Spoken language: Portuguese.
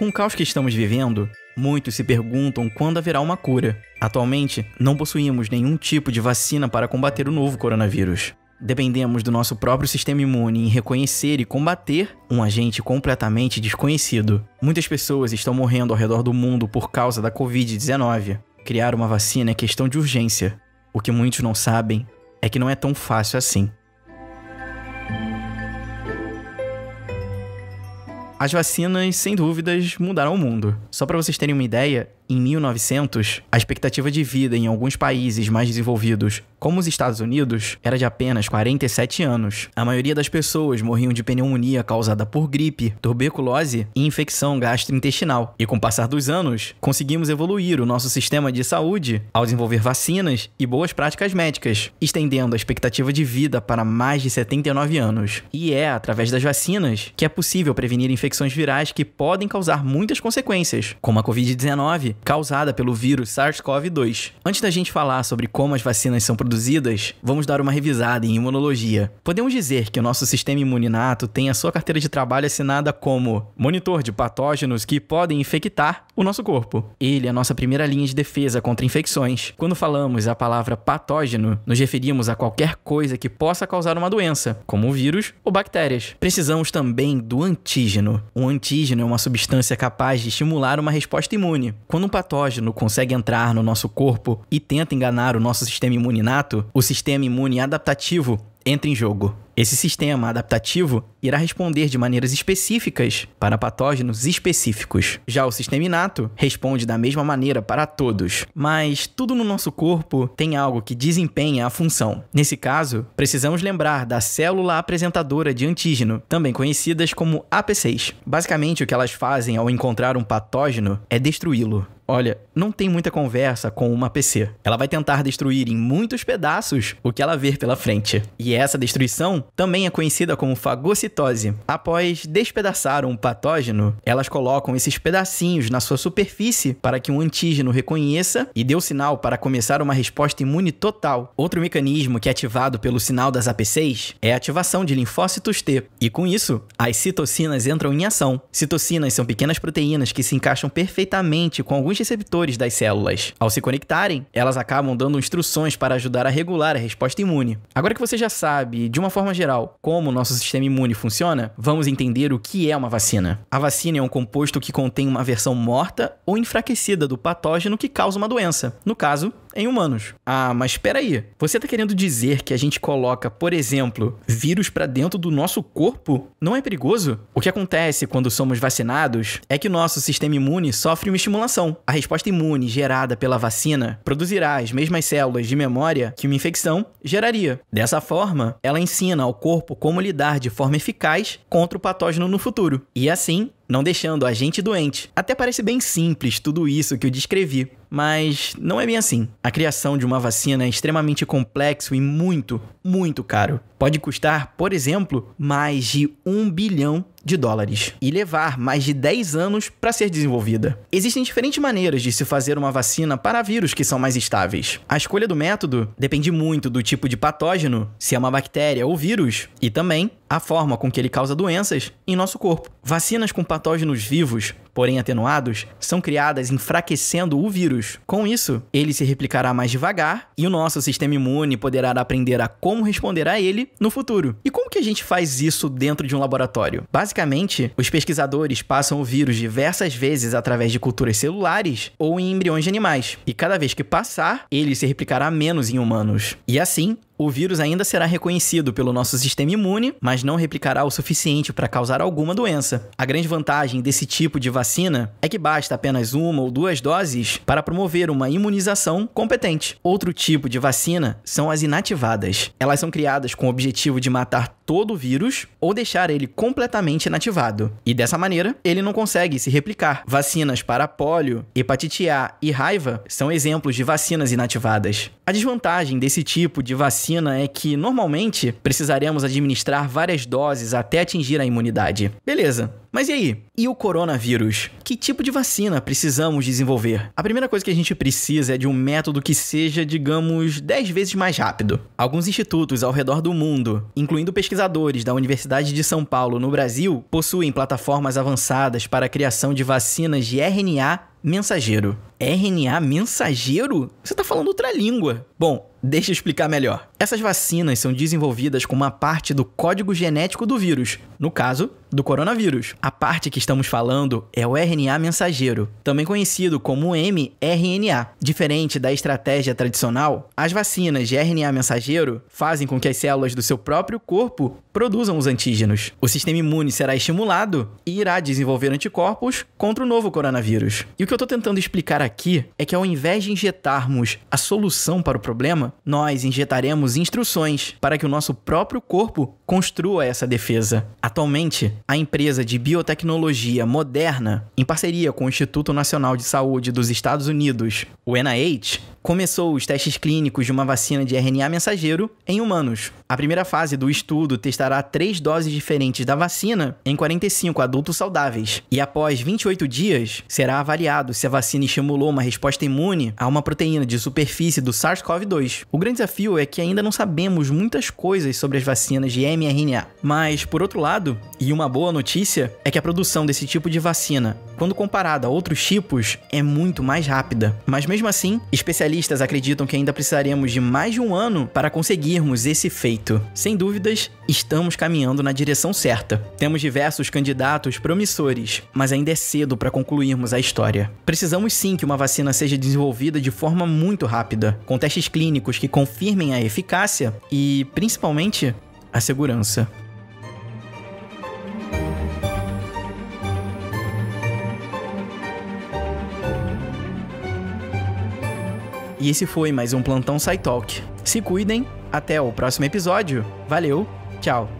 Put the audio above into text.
Com o caos que estamos vivendo, muitos se perguntam quando haverá uma cura. Atualmente, não possuímos nenhum tipo de vacina para combater o novo coronavírus. Dependemos do nosso próprio sistema imune em reconhecer e combater um agente completamente desconhecido. Muitas pessoas estão morrendo ao redor do mundo por causa da Covid-19. Criar uma vacina é questão de urgência. O que muitos não sabem é que não é tão fácil assim. As vacinas, sem dúvidas, mudaram o mundo. Só para vocês terem uma ideia, em 1900, a expectativa de vida em alguns países mais desenvolvidos, como os Estados Unidos, era de apenas 47 anos. A maioria das pessoas morriam de pneumonia causada por gripe, tuberculose e infecção gastrointestinal. E com o passar dos anos, conseguimos evoluir o nosso sistema de saúde ao desenvolver vacinas e boas práticas médicas, estendendo a expectativa de vida para mais de 79 anos. E é através das vacinas que é possível prevenir infecções virais que podem causar muitas consequências, como a Covid-19, causada pelo vírus SARS-CoV-2. Antes da gente falar sobre como as vacinas são produzidas, vamos dar uma revisada em imunologia. Podemos dizer que o nosso sistema imune inato tem a sua carteira de trabalho assinada como monitor de patógenos que podem infectar o nosso corpo. Ele é a nossa primeira linha de defesa contra infecções. Quando falamos a palavra patógeno, nos referimos a qualquer coisa que possa causar uma doença, como vírus ou bactérias. Precisamos também do antígeno. Um antígeno é uma substância capaz de estimular uma resposta imune. Quando um patógeno consegue entrar no nosso corpo e tenta enganar o nosso sistema imune inato, o sistema imune adaptativo entra em jogo. Esse sistema adaptativo irá responder de maneiras específicas para patógenos específicos. Já o sistema inato responde da mesma maneira para todos. Mas tudo no nosso corpo tem algo que desempenha a função. Nesse caso, precisamos lembrar da célula apresentadora de antígeno, também conhecidas como APCs. Basicamente, o que elas fazem ao encontrar um patógeno é destruí-lo. Olha, não tem muita conversa com uma APC. Ela vai tentar destruir em muitos pedaços o que ela ver pela frente. E essa destruição também é conhecida como fagocitose. Após despedaçar um patógeno, elas colocam esses pedacinhos na sua superfície para que um antígeno reconheça e dê o sinal para começar uma resposta imune total. Outro mecanismo que é ativado pelo sinal das APCs é a ativação de linfócitos T. E com isso, as citocinas entram em ação. Citocinas são pequenas proteínas que se encaixam perfeitamente com alguns receptores das células. Ao se conectarem, elas acabam dando instruções para ajudar a regular a resposta imune. Agora que você já sabe, de uma forma geral, como o nosso sistema imune funciona, vamos entender o que é uma vacina. A vacina é um composto que contém uma versão morta ou enfraquecida do patógeno que causa uma doença. No caso, em humanos. Ah, mas espera aí. Você está querendo dizer que a gente coloca, por exemplo, vírus para dentro do nosso corpo? Não é perigoso? O que acontece quando somos vacinados é que o nosso sistema imune sofre uma estimulação. A resposta imune gerada pela vacina produzirá as mesmas células de memória que uma infecção geraria. Dessa forma, ela ensina ao corpo como lidar de forma eficaz contra o patógeno no futuro. E assim, não deixando a gente doente. Até parece bem simples tudo isso que eu descrevi, mas não é bem assim. A criação de uma vacina é extremamente complexo e muito, muito caro. Pode custar, por exemplo, mais de $1 bilhão e levar mais de 10 anos para ser desenvolvida. Existem diferentes maneiras de se fazer uma vacina para vírus que são mais estáveis. A escolha do método depende muito do tipo de patógeno, se é uma bactéria ou vírus, e também a forma com que ele causa doenças em nosso corpo. Vacinas com patógenos vivos, porém atenuados, são criadas enfraquecendo o vírus. Com isso, ele se replicará mais devagar e o nosso sistema imune poderá aprender a como responder a ele no futuro. E como que a gente faz isso dentro de um laboratório? Basicamente, os pesquisadores passam o vírus diversas vezes através de culturas celulares ou em embriões de animais. E cada vez que passar, ele se replicará menos em humanos. E assim, o vírus ainda será reconhecido pelo nosso sistema imune, mas não replicará o suficiente para causar alguma doença. A grande vantagem desse tipo de vacina é que basta apenas 1 ou 2 doses para promover uma imunização competente. Outro tipo de vacina são as inativadas. Elas são criadas com o objetivo de matar todo o vírus ou deixar ele completamente inativado. E dessa maneira, ele não consegue se replicar. Vacinas para pólio, hepatite A e raiva são exemplos de vacinas inativadas. A desvantagem desse tipo de vacina vacina é que, normalmente, precisaremos administrar várias doses até atingir a imunidade. Beleza. Mas e aí? E o coronavírus? Que tipo de vacina precisamos desenvolver? A primeira coisa que a gente precisa é de um método que seja, digamos, 10 vezes mais rápido. Alguns institutos ao redor do mundo, incluindo pesquisadores da Universidade de São Paulo no Brasil, possuem plataformas avançadas para a criação de vacinas de RNA mensageiro. RNA mensageiro? Você tá falando outra língua. Bom, deixa eu explicar melhor. Essas vacinas são desenvolvidas com uma parte do código genético do vírus, no caso, do coronavírus. A parte que estamos falando é o RNA mensageiro, também conhecido como mRNA. Diferente da estratégia tradicional, as vacinas de RNA mensageiro fazem com que as células do seu próprio corpo produzam os antígenos. O sistema imune será estimulado e irá desenvolver anticorpos contra o novo coronavírus. E o que eu estou tentando explicar aqui é que ao invés de injetarmos a solução para o problema, nós injetaremos instruções para que o nosso próprio corpo construa essa defesa. Atualmente, a empresa de biotecnologia Moderna, em parceria com o Instituto Nacional de Saúde dos Estados Unidos, o NIH, começou os testes clínicos de uma vacina de RNA mensageiro em humanos. A primeira fase do estudo testará 3 doses diferentes da vacina em 45 adultos saudáveis. E após 28 dias, será avaliado se a vacina estimulou uma resposta imune a uma proteína de superfície do SARS-CoV-2. O grande desafio é que ainda não sabemos muitas coisas sobre as vacinas de mRNA. Mas, por outro lado, e uma boa notícia, é que a produção desse tipo de vacina, quando comparada a outros tipos, é muito mais rápida. Mas mesmo assim, especialistas acreditam que ainda precisaremos de mais de um ano para conseguirmos esse feito. Sem dúvidas, estamos caminhando na direção certa. Temos diversos candidatos promissores, mas ainda é cedo para concluirmos a história. Precisamos sim que uma vacina seja desenvolvida de forma muito rápida, com testes clínicos que confirmem a eficácia e, principalmente, a segurança. E esse foi mais um Plantão SciTalk. Se cuidem, até o próximo episódio. Valeu, tchau!